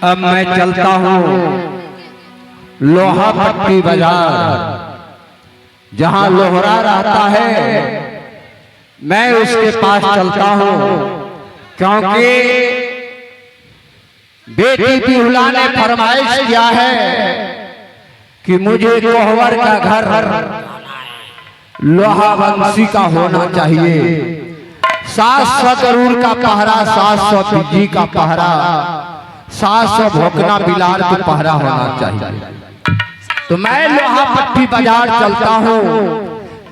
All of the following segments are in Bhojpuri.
अब मैं चलता हूँ लोहा पट्टी बाजार, जहां लोहरा रहता है मैं उसके पास चलता हूँ, क्योंकि बेटी बिहुला ने फरमाइश किया है कि मुझे कोहबर का घर लोहा वंशी का होना चाहिए। 700 गरुड़ का पहरा, 700 बिज्जी का पहरा, 700 भोकना बिलार का पहरा होना चाहिए। तो मैं लोहा पट्टी बाजार चलता हूँ,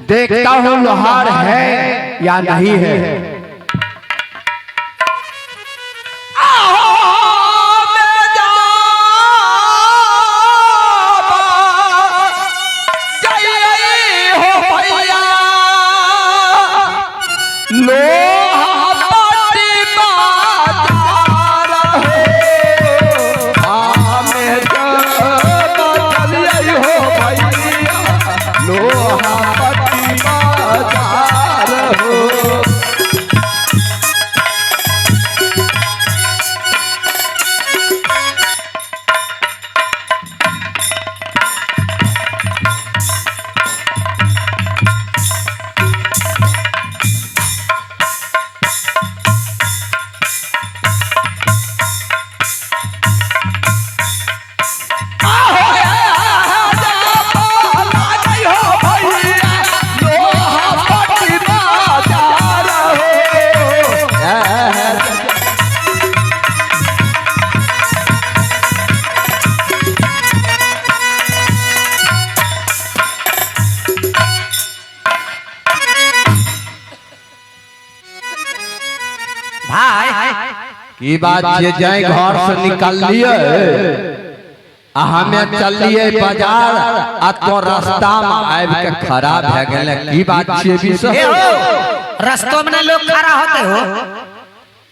देखता हूँ लोहार है या नहीं है। की बात ये जाए घर से निकल लिए हमें चल लिए बाजार, आ तो रास्ता में आब के खराब है गेले। की बात छे विषय रास्तों में लोग खड़ा होते हो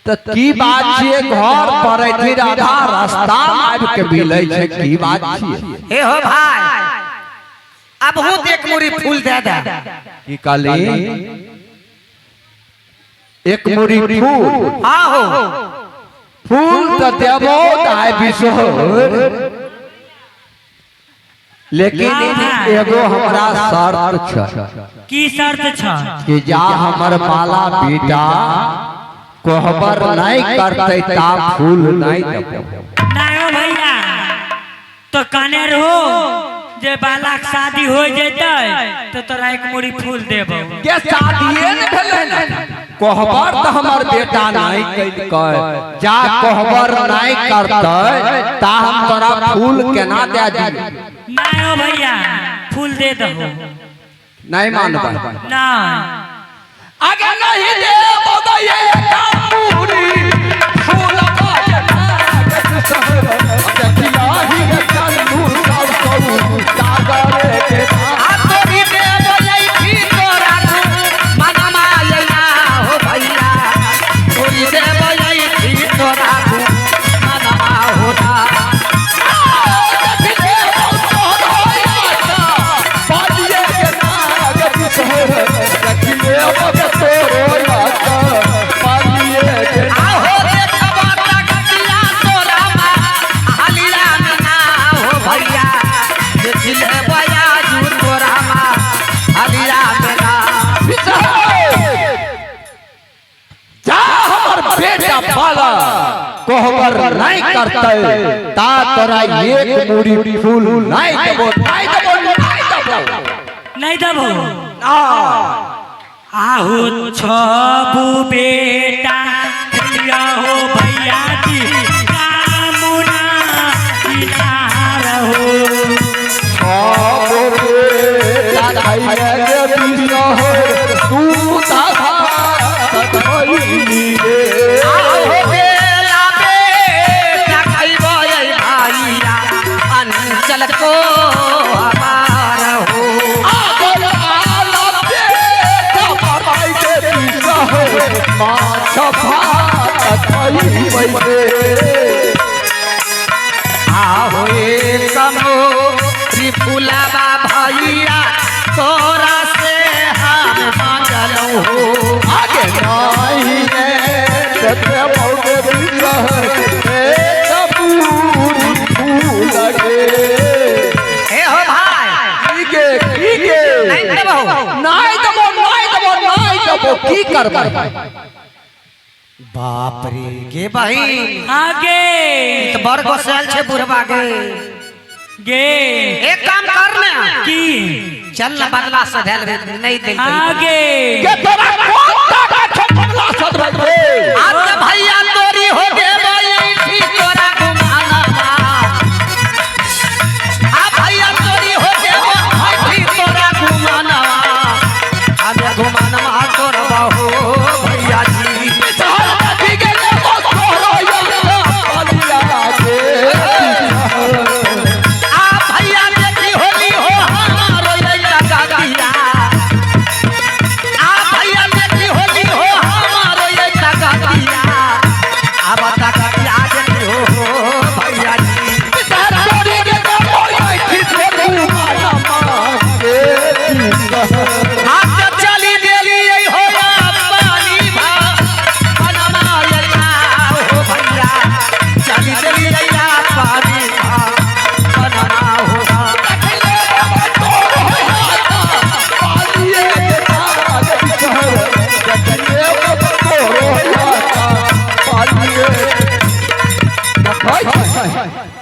तो की बात छे घर पर थी राधा रास्ता में आब के मिले छे। की बात छे हे हो भाई, अब हो एक मुरी फूल दे दे। की काली एक मुरी फूल? हां हो फूल तो देवो दाय बिसोर, लेकिन एगो हमरा शर्त छ। की शर्त छ? कि जा हमर बाला बेटा कोहबर नहीं करते ता फूल नहीं देबो। नहीं हो भैया, तो कने रहो जे बाला के शादी हो जेतै तो तोरा एक मुरी फूल देबो। के शादीए न भेलै, कोहबर तो हमर बेटा नहीं कर, जा कोहबर नहीं करते ता हम तोरा फूल केना दे दी। नहीं हो भैया, फूल दे दो। नहीं मानबा ना आगे नहीं दे बोदा ये कामूरी फूल का नागत शहर जतिया ही चंदू सब सागर के आ तोरी दे बोलै की तोरा मनमा आइला हो भैया, तोरी दे बोलै की तोरा मनमा होता। कोहबर नहीं करते ता तोरा एक मुरी फूल नहीं देबो, नहीं देबो, नहीं देबो, नहीं देबो। आहू छबू बेटा खिया हो भैया जी कामुना किनार हो। छबू बेटा खइले बिसहर तू दादा तकइली रे। चल को हमार हो आओ समो त्रिपुलाबा भैया तोरा से हम मांगलो हो। आगे नहीं है नहीं देबो नहीं देबो की करबै बाप रे गे बहिन आगे तो बड़ गोसल छे बुढ़वा गे एक काम कर ना की चल ना बदला से धैल नहीं दे आगे के तोरा कौन का छपला सद भाई आज भैया तोरी हो देबई ठीक तोरा घुमाना आ भैया तोरी हो देबई ठीक तोरा घुमाना आज घुमाना तोर बाहो भैया जी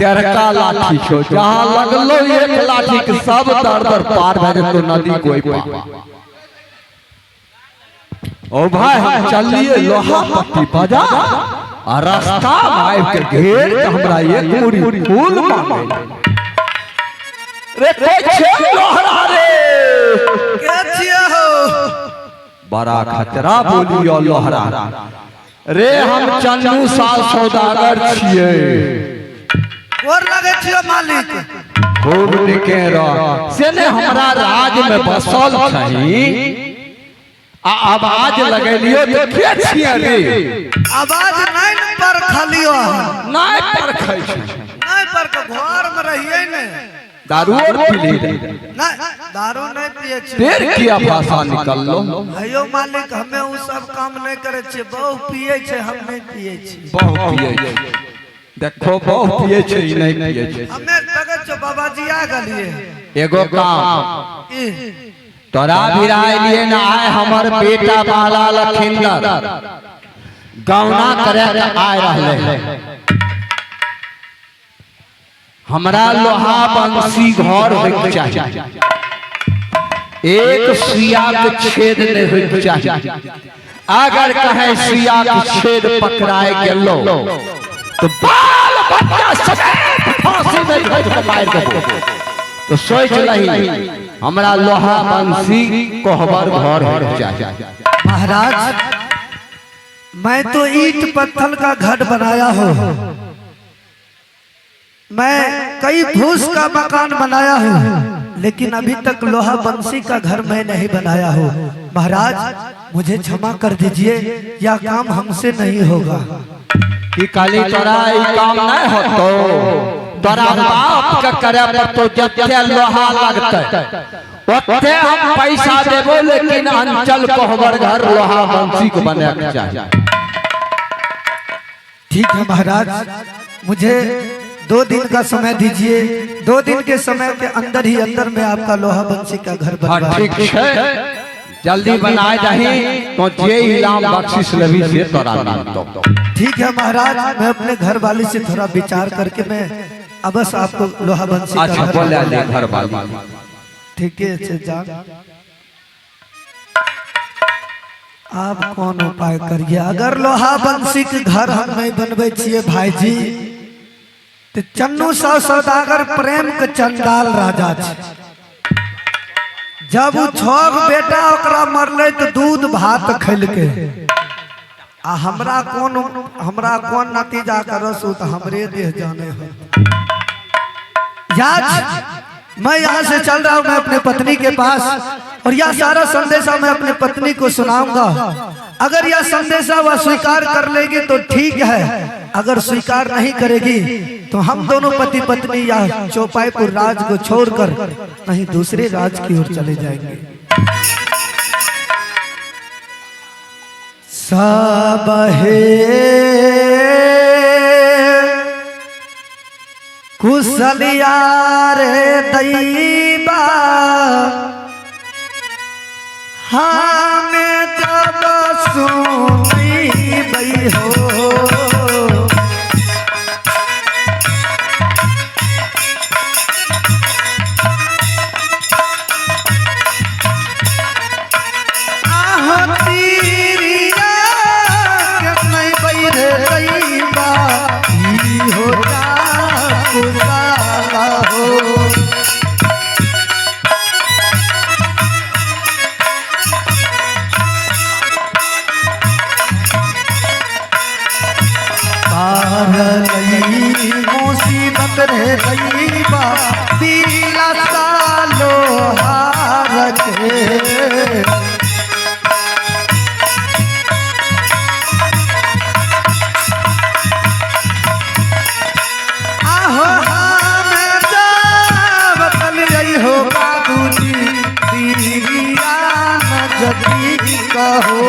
तेरका लाठी छो जहाँ लगलो एक लाठी के सब दर दर पार भे तो नदी कोई पा ओ भाई चलिए लोहा पट्टी बजा और रास्ता आए के घेर के हमरा एक मुरी फूल मांगे रे कोछे लोहरा रे के छियो हो बड़ा खतरा बोलियो लोहरा रे हम चन्नू साल सौदागर छिए और लगे छियो मालिक खूब निके रह से ने हमरा राज में बसल छही आ आवाज लगेलियो तो के छिए रे आवाज नहीं पर खलियो नहीं पर खै छै नहीं पर के घर में रहिए ने दारू और पी ले नहीं दारू नहीं पिए छी तेर किया भाषा निकल लो अयो मालिक हमें उ सब काम नहीं करे छे बहु पिए छे हम नहीं पिए छी बहु पिए छै देखो बहु पिए छै नहीं पिए छै हमें लगे छे बाबाजी आ गलिए एगो काम तोरा भिराय लिए ना आए हमर बेटा बाला लखिंदर गौना करे आए रहले हमरा लोहा बंसी घर होइक चाहिए एक सुइया के छेद नहीं होइक चाहिए अगर कहे सुइया के छेद पकड़ाए गेलो तो बाल बच्चा समेत फांसी में भेज के मार देबो तो सोच लही हमरा लोहा बंसी कोहबर घर होइक चाहिए महाराज मैं तो ईंट पत्थर का घर बनाया हूँ मैं कई फूस का मकान बनाया हूँ लेकिन अभी तक लोहा बंसी का घर मैं नहीं बनाया हूँ महाराज मुझे क्षमा कर दीजिए यह काम हमसे नहीं होगा कि काली तोरा ई काम नहीं होतो तोरा बाप के करे पर तो जत्ते लोहा लगते ओते हम पैसा देबो लेकिन अंचल कोहबर घर लोहा बंसी को बने के चाहिए ठीक है महाराज मुझे 2 दिन का समय दीजिए 2 दिन के समय के अंदर ही अंदर में आपका लोहा बंसी का घर बनवा ठीक है जल्दी बनाए जाही तो जे इनाम बख्शिश लेबी से तोरा नाम तो ठीक है महाराज मैं अपने घर वाली से थोड़ा विचार करके मैं अब बस आपको लोहा बंसी का अच्छा घर बोले बनवा ले घर वाली ठीक है से जा आप कौन उपाय करिए अगर लोहा बंसी के घर हम नहीं बनबे छिए भाई जी तो चन्नू साहु सौदागर प्रेम के चंडाल राजा छे जब उ छोग बेटा ओकरा मरले तो दूध भात खैलके आ हमरा कौन नतीजा करसु तो हमरे देह जाने हो याद मैं यहाँ से चल रहा हूँ मैं अपने पत्नी के पास और यह सारा संदेशा मैं अपने पत्नी को सुनाऊंगा अगर यह संदेशा वह स्वीकार कर लेगी तो ठीक है अगर स्वीकार नहीं करेगी तो हम दोनों पति पत्नी या चौपाईपुर राज को छोड़कर कहीं दूसरे राज की ओर चले जाएंगे सब कुशलिया रे दैबा हाँ मैं जब सुनी बई हो मुसीबत रे गईबा पीला सालो हार के आहो हम बतल रही हो बाबूजी दीदिया न जदी कहो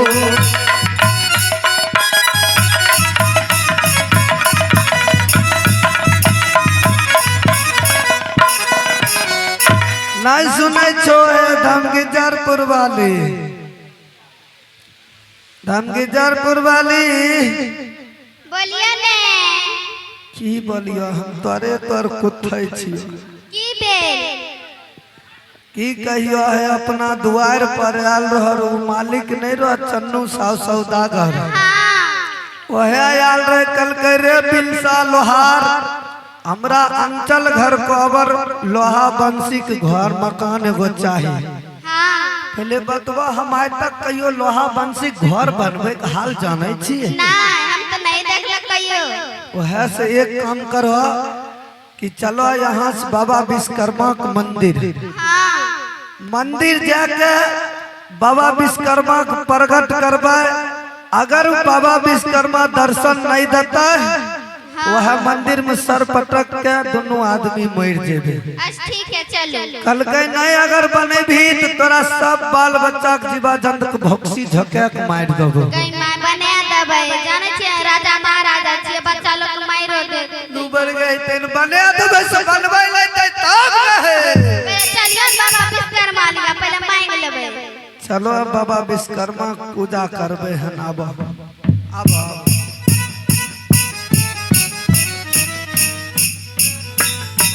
नहीं सुनै छो धमगीजरपुर वाली धमगीजरपुर वाली बोलिए ने की बोलियो हम तोरे तोर कुत्थै छी की बेल की कहियो है अपना द्वार पर आल रहर मालिक नहीं रह चन्नू साव सौदागर वह आल रहे कल के रे बिलसा लोहार हमरा अंचल घर को अबर लोहा बंसी के घर मकान एगो चाहिए। पहले बतवा हम आज तक कहियो लोहा बंसी घर बनवे के हाल जाने छिए ना हम तो नहीं देखले कहियो। वह से एक काम करो कि चलो यहाँ से बाबा विश्वकर्मा के मंदिर जाके बाबा विश्वकर्मा को प्रकट करबे। अगर बाबा विश्वकर्मा दर्शन नहीं देता वह मंदिर में सर पटक के दोनों आदमी मर जेबे। ठीक है चलो। कल के नहीं अगर बने भी तो तोरा सब बाल बच्चा के जीवा जंत के भक्सी झके के मार देबो। कहीं मां बने देबे जाने छे राजा महाराजा छे बच्चा लोग के मारो दे। तू बढ़ गई तेन बने देबे से बनबै लेते तब रहे। चलिए बाबा विश्वकर्मा लिया पहले मांग लेबे। चलो अब बाबा विश्वकर्मा पूजा करबे हन अब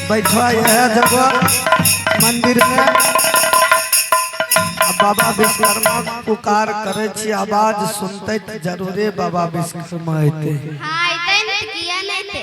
बैठो यह जगह मंदिर में अब बाबा विश्वकर्मा पुकार करे छी आवाज सुनते तो जरूरे बाबा विश्वकर्मा आते। हां आते न किया नहीं थे।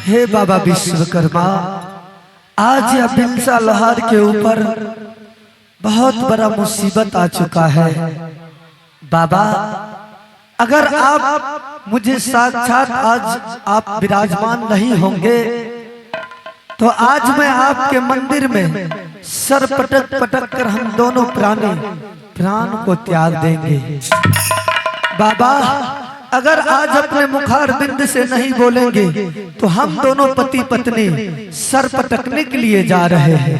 हे बाबा विश्वकर्मा, आज यह बिलसा लोहार के ऊपर बहुत बड़ा मुसीबत आ चुका है। बाबा अगर आप मुझे साक्षात आज आप विराजमान नहीं होंगे तो आज मैं आपके मंदिर में सर पटक पटक कर हम दोनों प्राण को त्याग देंगे। बाबा अगर आज अपने मुखार बिंद से नहीं बोलेंगे तो हम दोनों पति पत्नी सर पटकने के लिए जा रहे हैं।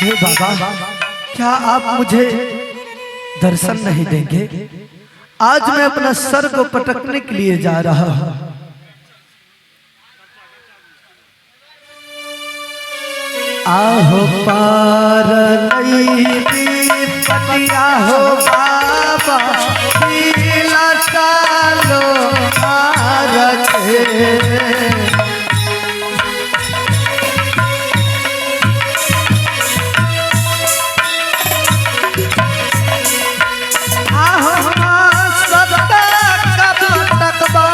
हे बाबा, क्या आप मुझे दर्शन नहीं देंगे? आज मैं अपना सर को पटकने के लिए जा रहा हूं। आहो पार पतिया हो बाबा पीला चालो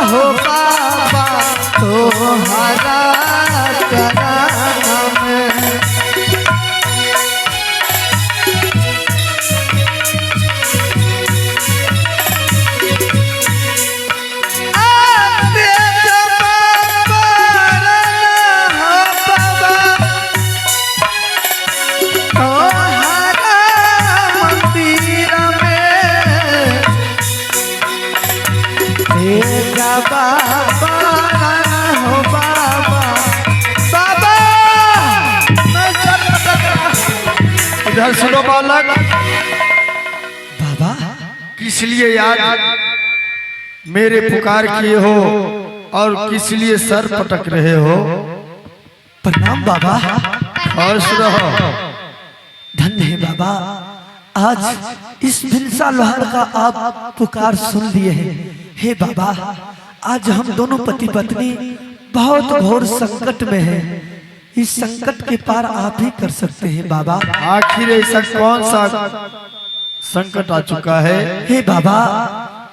हो बाबा तोहरा चरण में। इधर सुनो बालक, बाबा किस लिए याद मेरे पुकार किए हो और किस लिए सर पटक रहे हो? प्रणाम बाबा। खुश रहो। धन्य है बाबा, आज इस भिलसा लोहार का आप पुकार सुन लिए हैं। हे बाबा, आज हम दोनों पति पत्नी बहुत घोर संकट में हैं। इस संकट के पार आप ही कर सकते हैं बाबा। आखिर ऐसा कौन सा संकट आ चुका है? हे बाबा,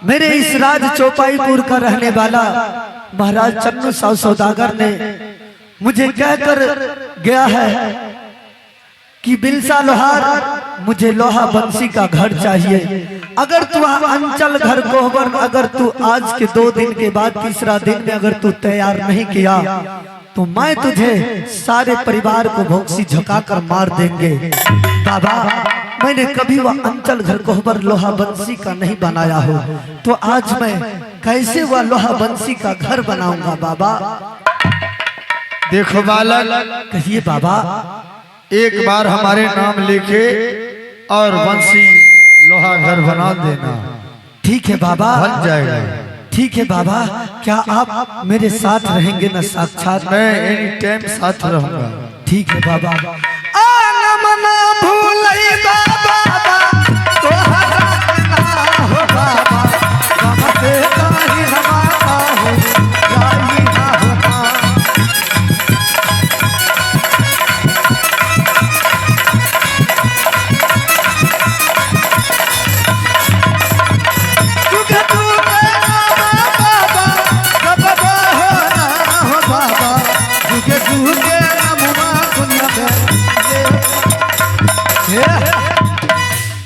मेरे इस राज चौपाईपुर का रहने वाला महाराज चन्नू साहु सौदागर ने मुझे कहकर गया है कि बिलसा लोहार मुझे लोहा बंसी का घर चाहिए। अगर तू अंचल घर कोहबर, अगर तू आज के 2 दिन के बाद तीसरा दिन में अगर तू तैयार नहीं किया तो मैं तुझे सारे परिवार को भोंकसी झुकाकर मार देंगे। बाबा, मैंने कभी वह अंचल घर कोहबर लोहा बंसी का नहीं बनाया हो, तो आज मैं कैसे वह लोहा बंसी का घर बनाऊंगा बाबा? देखो बालक, कहिए बाबा। एक बार हमारे नाम लेके और बंसी लोहा घर बना देना। ठीक है बाबा, बन जाएगा। ठीक है बाबा। क्या आप मेरे साथ रहेंगे ना? साक्षात मैं एनी टाइम साथ रहूंगा। ठीक है बाबा। मना भूलई बाबा तोहरा ना हो बाबा, बाबा के ताही हमारा हो जाई ना हो।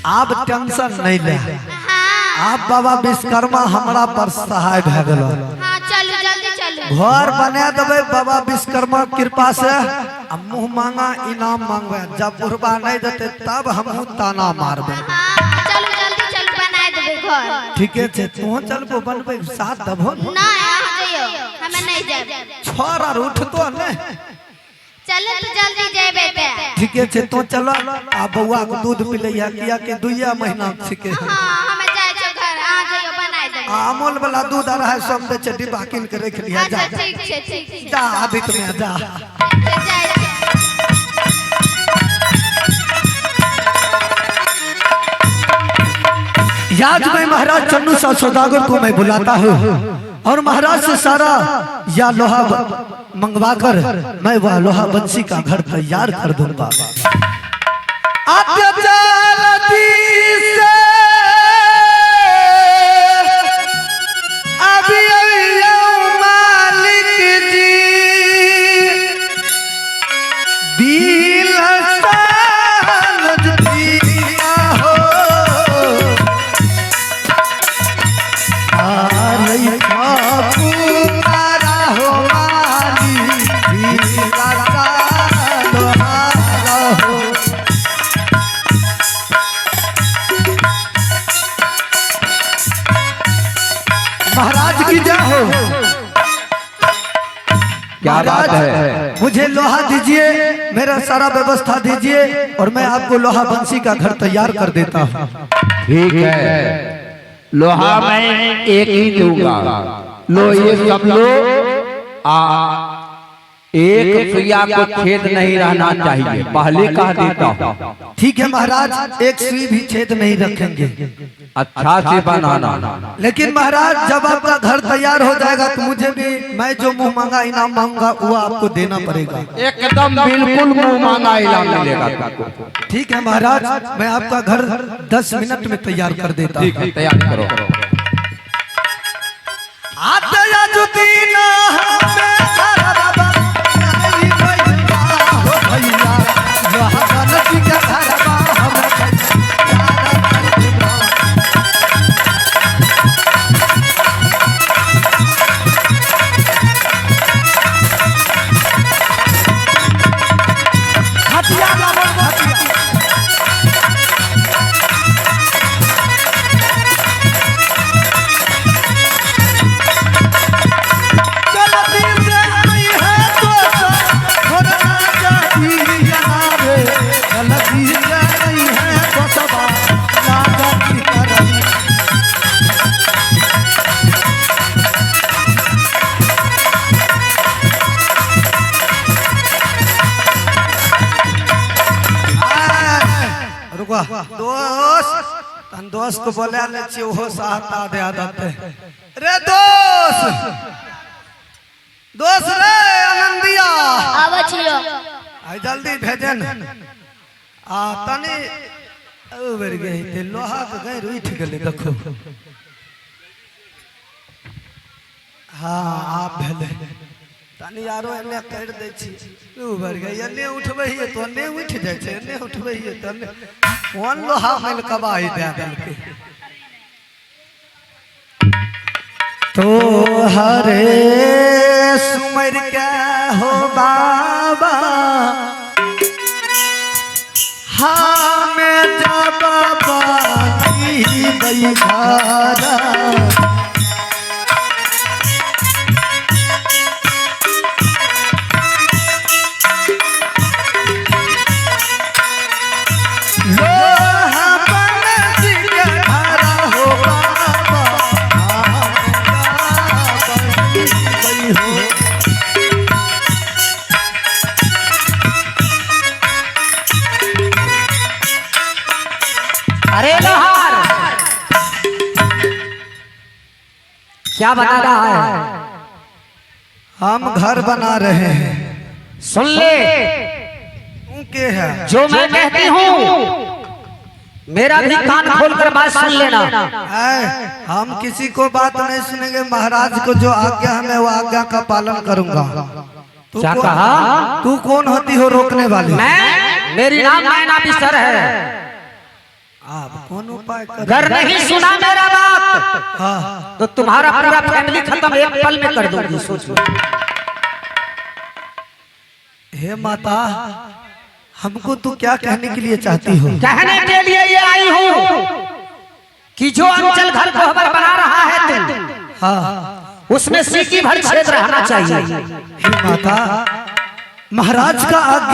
आप टेंशन नहीं ले। आप बाबा विश्वकर्मा हमरा पर सहाय भे गेलो। हाँ, चलो जल्दी चलो। घर बना देवे बाबा विश्वकर्मा कृपा से। अब मुंह मांगा इनाम मांगवे, जब बुढ़बा नहीं देते तब हम ताना मारबे। हाँ, चलो जल्दी चलो, बना देवे घर। ठीक है, तू चलबो बनबे साथ दबो ना यहाँ जाइयो, हमें नहीं जाए। छोरा उठ तो ने। चलो तो जल्दी जाए बेटा। ठीक है, तो चलो। आ बउआ को दूध पिलैया किया के 2 महीना छिके। हाँ, हमें जाए छो घर, आ जाइयो बना दे। अमूल वाला दूध आ रहा है, सब दे चड्डी बाकिन के रख लिया। जा अच्छा, ठीक है, ठीक है। जा आदित में जा। जाए छो। आज मैं महाराज चन्नू साहु सौदागर को मैं बुलाता हूँ और महाराज से सारा या लोहा मंगवा कर मैं वह लोहा बंसी का घर तैयार कर दूंगा। मुझे लोहा दीजिए, मेरा सारा व्यवस्था दीजिए और मैं आपको लोहा बंसी का घर तैयार कर देता हूँ। ठीक है, लोहा मैं एक ही दूंगा। लो ये सब लो। एक सुइया को छेद नहीं रहना चाहिए, पहले कह देता हूँ। ठीक है महाराज, एक सुई भी छेद नहीं रखेंगे। अच्छा से बनाना। लेकिन महाराज जब आपका घर तैयार हो जाएगा तो मुझे भी, मैं जो मुंह मांगा इनाम मांगूंगा वो आपको देना पड़ेगा। एकदम बिल्कुल मुंह मांगा इनाम मिलेगा तुमको। ठीक है महाराज, मैं आपका घर 10 मिनट में तैयार कर देता हूँ। ठीक है, तैयार करो। दोस्त को बोले वो सहता दे आदत रे दोस्त रे आनंदिया आवे छियो आई जल्दी भेजन तनी उबर गई ते लोहा के गैर उठ गेले देखो। हाँ आप भेले तनी यारो एने कर दे छी उबर गई एने उठबे हिए तो एने उठ जाय छै, एने उठबे हिए तो एने कोन लोहा मिल कबाई दे देलके। तो हरे सुमर के हो बाबा हाँ मैं जब बानी बैठारा अरे लोहार क्या बना रहा है? हम घर बना रहे हैं। सुन ले, के है जो मैं कहती हूँ मेरा भी कान खोलकर बात सुन लेना। हम किसी को बात नहीं सुनेंगे, महाराज को जो आज्ञा हमें वो आज्ञा का पालन करूंगा। क्या कहा? तू कौन होती हो रोकने वाली? मैं, मेरी नाम नैना बिसर है। आप कौन उपाय कर? अगर नहीं सुना मेरा बात हाँ तो तुम्हारा पूरा फैमिली खत्म एक पल में कर दूंगी, सोच लो। हे माता, हमको तू क्या कहने के लिए चाहती हो? कहने के लिए ये आई हूँ कि जो अंचल घर कोहबर बना रहा है तुम, हाँ उसमें सीकी भर छेद रहना चाहिए। हे माता, महाराज का आज्ञा